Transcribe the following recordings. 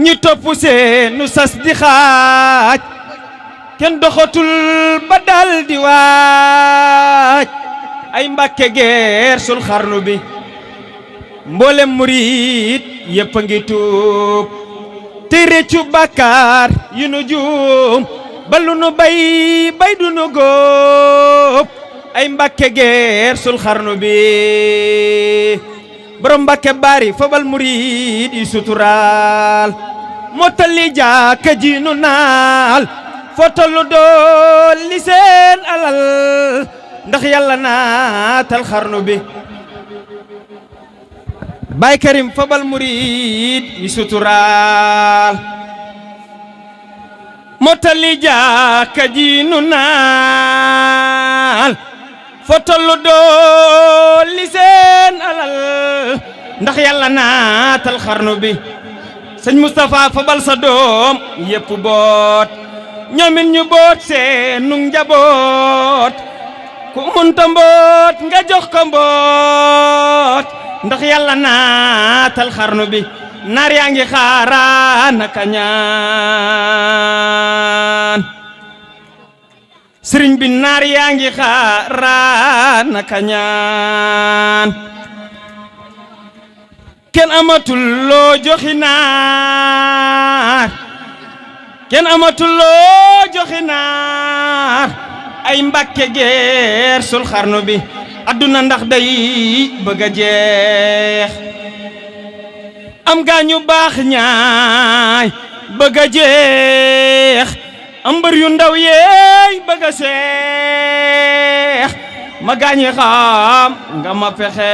ñi topp seenu sas di xaaj kenn doxatul ba dal di waaj ay Mbàkke geersul xarnu bi mboolem murit yépp a ngi tuub te réccu bàkkaar yu nu juum balu nu bay du nu góob ay Mbàkke geersul xarnu bi borom Mbàkke bari fabal murit yi suturaal mottali jàkka ji nu naal foo tollu dolli seen alal ndax yàlla naatal xarnu bi Baay Karim fabal murit yi suturaal mottali jàkka ji nu naal foo tollu dolli seen alal ndax yàlla naatal xarnu bi sëñ Moustapha fabal sa doom yépp boot ñoomin ñu boot seenu njaboot ku munta mboot nga jox ko mboot ndax yàlla naatal xarnu bi naar yaa ngi xaaraan naka ñaan sëriñ bi naar yaa ngi xaaraan naka ñaan kenn amatul loo joxi naar kenn amatul loo joxi naar ay Mbàkke geersul xarnu bi adduna ndax day bëgg a jeex am gaañu baax ñaay bëgg a jeex am mbër yu ndaw yeey bëgg a seex ma gaañi xam nga ma pexe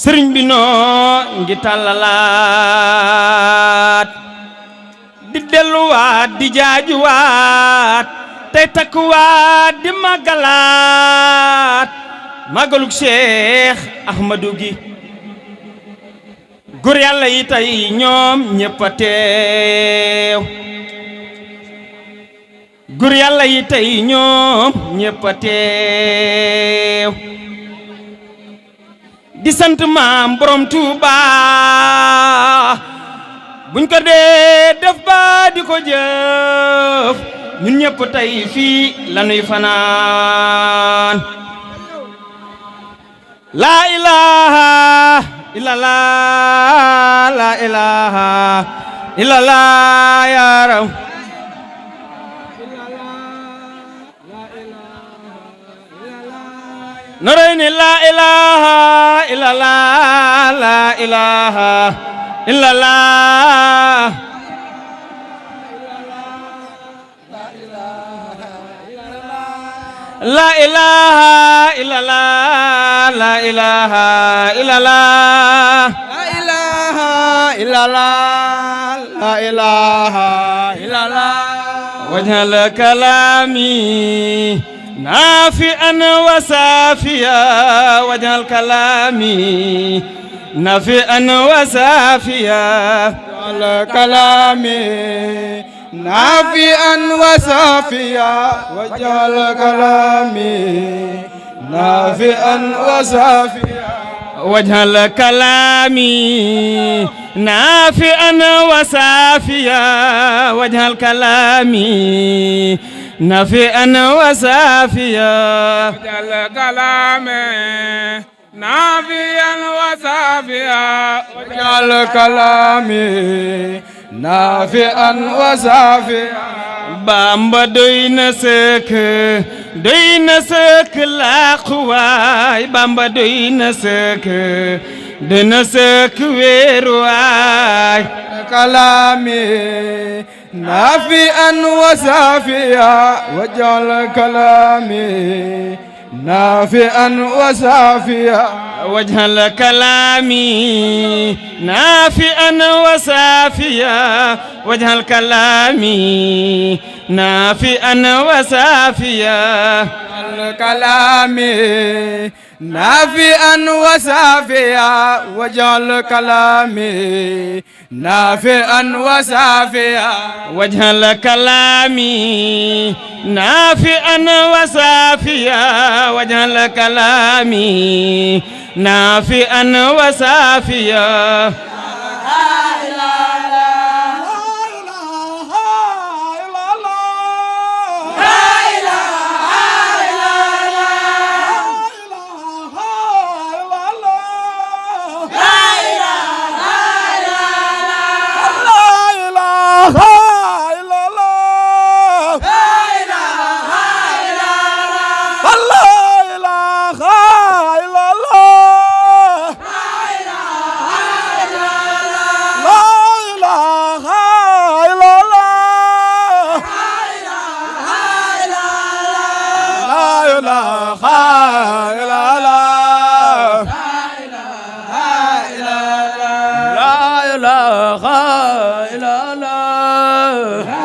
sëriñ bi noo ngi tàllalaat di delluwaat di jaajuwaat tey takkuwaat di màggalaat màggalug Cheikh Ahmadou gi góor yàlla yi tey ñoom ñëpp a teew góor yàlla yi tey ñoom ñëpp a teew di sant maam borom Tuuba buñ ko dee def ba di ko jëf ñun ñëpp tey fii lanuy fanaan la ilaha illallah la ilaha illallah ya rab Noreyni la ilaha illallah la ilaha illallah la ilaha illallah la ilaha illallah la ilaha illallah la ilaha illallah wajhal kalami نافعا وسافيا واجعل كلامي نافعا وسافيا واجعل كلامي نافعا وسافيا واجعل كلامي نافعا وسافيا واجعل كلامي نافعا وسافيا واجعل كلامي نافعا وسافيا واجعل كلامي نافعا وسافيا واجعل كلامي نافعا وسافيا Bamba doy na sëkk laaquwaay Bamba doy na sëkk wéeruwaay kalaami نافعا وسافيا واجعل كلامي نافعا وسافيا واجعل كلامي نافعا وسافيا واجعل كلامي نافعا وسافيا كلامي نافعا وسافيا واجعل كلامي نافعا وسافيا واجعل كلامي نافعا وسافيا واجعل كلامي نافئا وسافيا فلا إله إلا الله لا إله إلا الله فلا إله إلا الله لا إله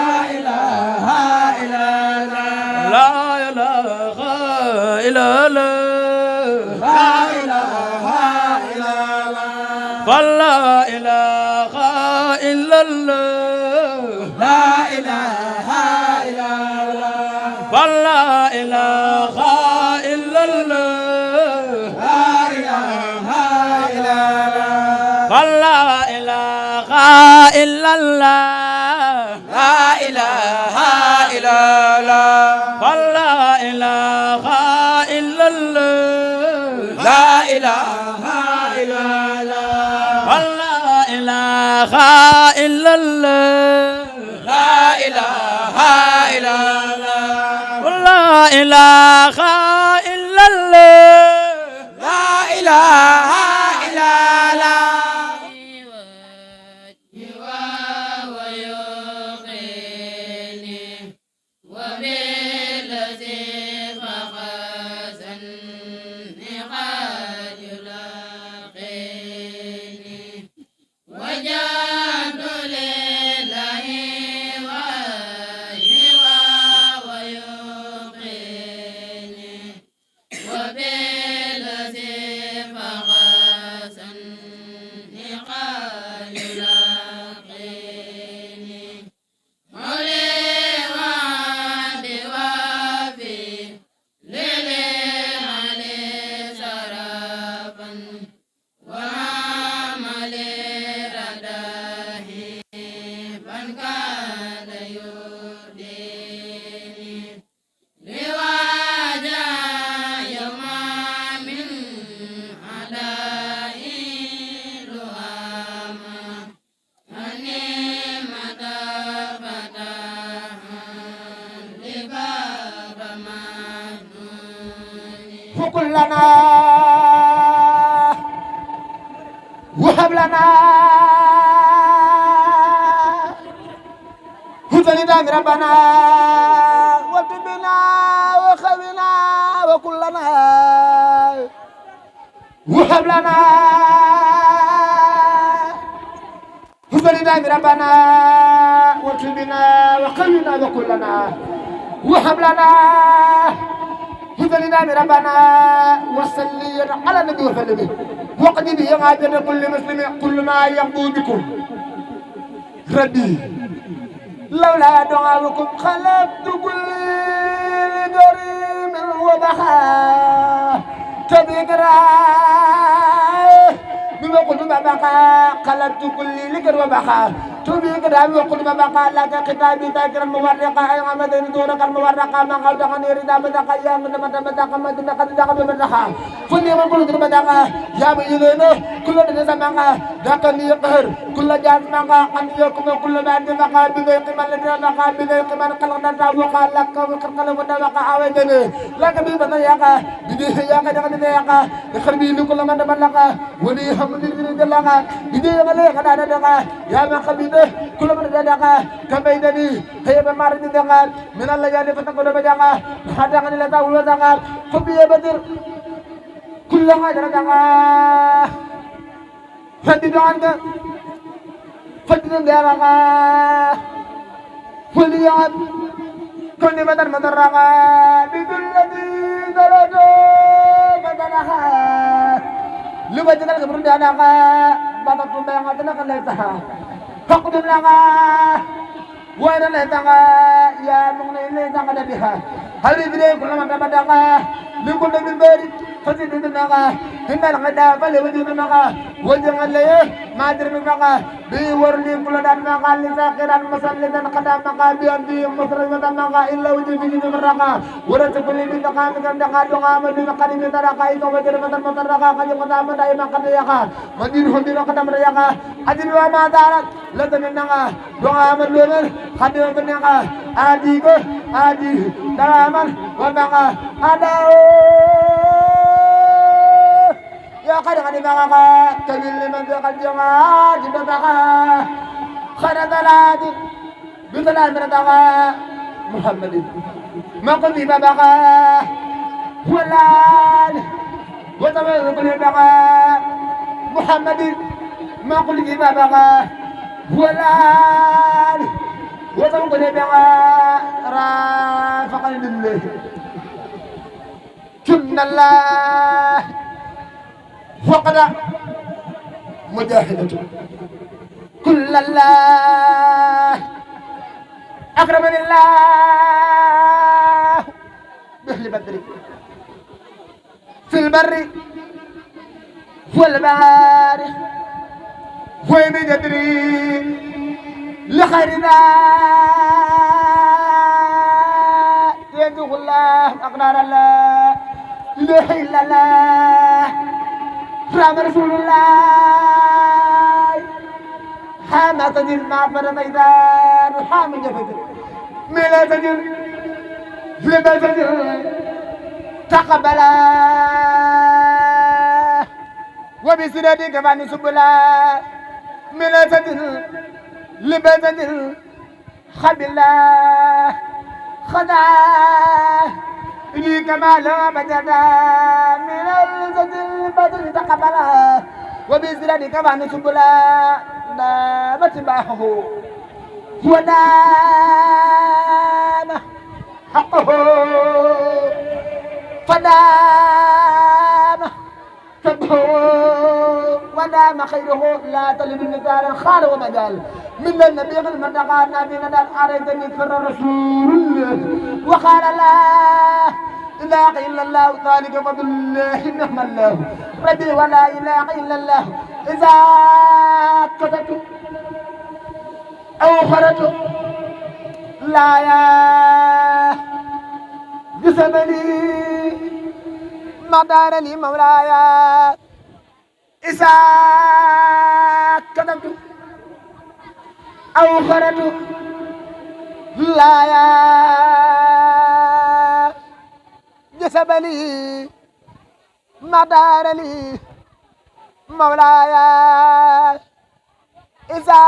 إلا الله فلا إله إلا الله لا إله إلا الله فلا إله إلا الله لا إله إلا الله لا إله إلا الله لا إله إلا الله لا إله إلا الله لا إله إلا الله فقل لنا وهب لنا هدى لدام ربنا وتبنا وخذنا وكل لنا وهب لنا هدى لدام ربنا وتبنا وخذنا وكل لنا وهب لنا هدى لدام ربنا وصلي على النبي وسلم وقد به غادر كل مسلم كل ما يقضي بكم ربي لولا دعاؤكم خلقت كل كريم وبخا تذكرى بما قلت ما بقى خلقت كل لكر وبخا توبي كلامي وقلت ما بقى لك كتابي ذاكرا مورقا أي عمدين دونك المورقا ما قلت عن يريد مدقا يا من مدقا مدقا مدقا فني من قلت مدقا يا من يلينا كل الناس معك دقني يقهر كل جاز معك أن يكون كل ما عندك بذي قمان لدينا معك بذي قمان قلنا تابوكا لك وكرقنا ودابك عويدني لك بيبنا ياك بذي ياك دقني ياك يخربي لكل ما دبلك ولي حمد لك بذي يغلق دانا دك يا من خبيب كل من دك كبيدني هي بمارد دك من الله يعني فتقول بجاك هذا كان لا تقول دك فبي بدر كل ما دك فدي عنك فدي دارك فليعب كل بدر مدرك بدل الذي درجه بدرك لبجنا كبر دانك بدر تبع عدنا كلها فقد لك وين لك يا مغني لك بها هل يدري كل ما تبدأ لكل من بارد فزيد النغا إن الغداء فلوجد النغا وجه اللي ما أدري من نغا بيورني كل دار نغا لساقرا مسلدا قدام نغا بيأندي مصرمة نغا إلا وجه في جد الرغا ورد كل من نغا من نغا دعا من قريب ترقا إذا وجد مثل مطرقا قد قدام دائما قد يقا مدير هم دين قدام ريقا أدري وما دارت لدن النغا دعا من لون قد يقن نغا آديكو آدي دراما وبغا أداو يا قد قد بغا كبير لمن ذق الجماعة بغا خير ثلاث بثلاث من بغا محمد ما قل بغا ولان وتمام كل بغا محمد ما قل بغا ولان وتمام كل بغا رافقا لله جن الله فقد مجاهدة كل الله أكرمني الله بأهل بدر في البر والبحر وين يدري لخير ذا يدعو الله أقدار الله لا إله إلا الله رام رسول الله حما تجل ما فرميدان حامل جفتر ملا تجل لما تجل تقبلا وبسردك فاني سبلا ملا تجل لما تجل خبلا خدا إني كما لا بجدا من الزد البدر تقبلها وبزرد كما نسبلا نامت معه ونام حقه فنام كبه ونام خيره لا تلد النجار خال ومجال من النبي المنتقى النبي ندال أريدني فر رسول الله وقال الله لا إله إلا الله ذلك فضل الله نعم الله ربي ولا إله إلا الله إذا كتبت أو خرجت لا يا جسمني مدارني مولاي إذا كتبت أو خرجت لا يا جسبني مدارني مولاي إذا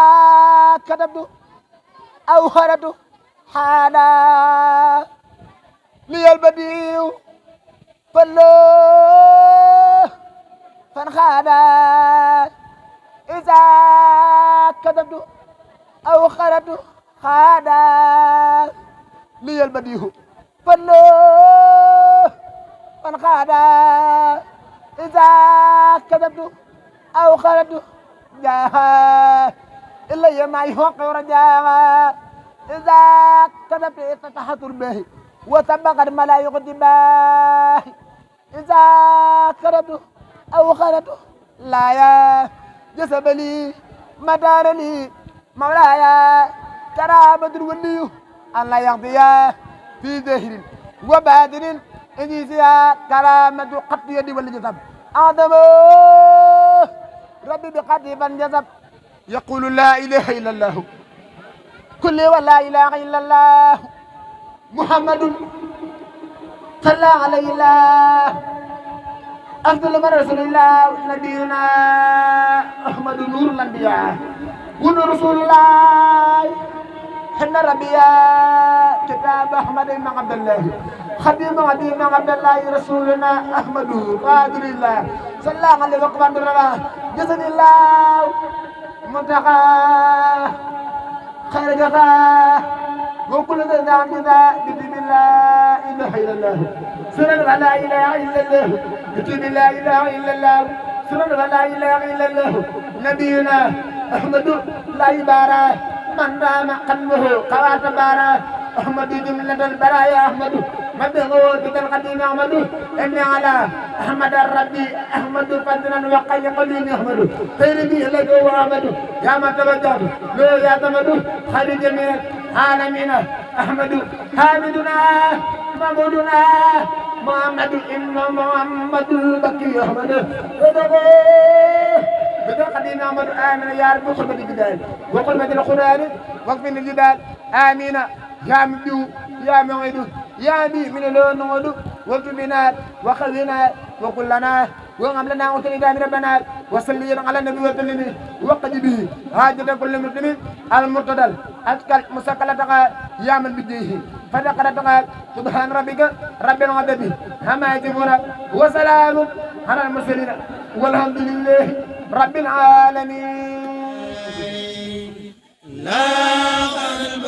كتبت أو خرجت حالا لي البديع فلو فانخادا إذا كتبت أو خرجت خادا لي البديع فلو فانخادا إذا كتبت أو خرجت جاها إلا ما يوقع رجاها إذا كتبت افتتحت به وسبق الملائكة به إذا كتبت أو خرجت لا يا جسب لي مدار لي مولاي ترى بدر ولي أن لا يقضي في ظهر وبادر إني فيها كرامة قط يدي والجسد أعظم ربي بقدر من جسد يقول لا إله إلا الله كل ولا إله إلا الله محمد صلى عليه الله أفضل من رسول الله نبينا أحمد نور الأنبياء ونور رسول الله حنا ربيا كتاب أحمد بن عبد الله خديم عبد بن عبد الله رسولنا أحمد قادر الله صلى الله عليه وسلم جزا الله منتقى خير جزاء وكل ذا عندنا بسم الله إله إلا الله سنن لا إله إلا الله بسم الله إله إلا الله سنن لا إله إلا الله نبينا أحمد لا يبارى من رام قلبه قوات بارى أحمد جملة البرايا أحمد مبغو بتلقديم أحمد إني على أحمد الربي أحمد فضلا وقي قليل أحمد خير به لك هو أحمد يا ما توجهت لو يا تمد خير جميع العالمين أحمد حامدنا محمودنا محمد إن محمد بكي أحمد بتلقديم أحمد آمين يا رب وقل بالجبال وقل مثل القرآن وقف الجبال آمين يا مبدو يا معيد يا بي من اللون وكبنا وخذنا وكلنا وغم لنا وتلنا من ربنا وصلي على النبي وسلم وقد به حاجة كل مسلم المرتدل أسكال مسكلتك يا من بديه فذكرتك سبحان ربك رب العزة عما يصفون وسلام على المرسلين والحمد لله رب العالمين لا قلب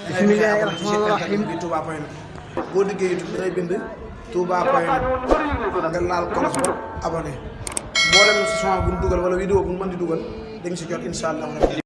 bismillaahi rahmaani rahiim bi Touba point boo duggee YouTube da ngay bind Touba point nga laal kolos ba abonné mboolem si son bu ñu dugal wala vidéo bu ñu mën di dugal dañ si jot incha allah.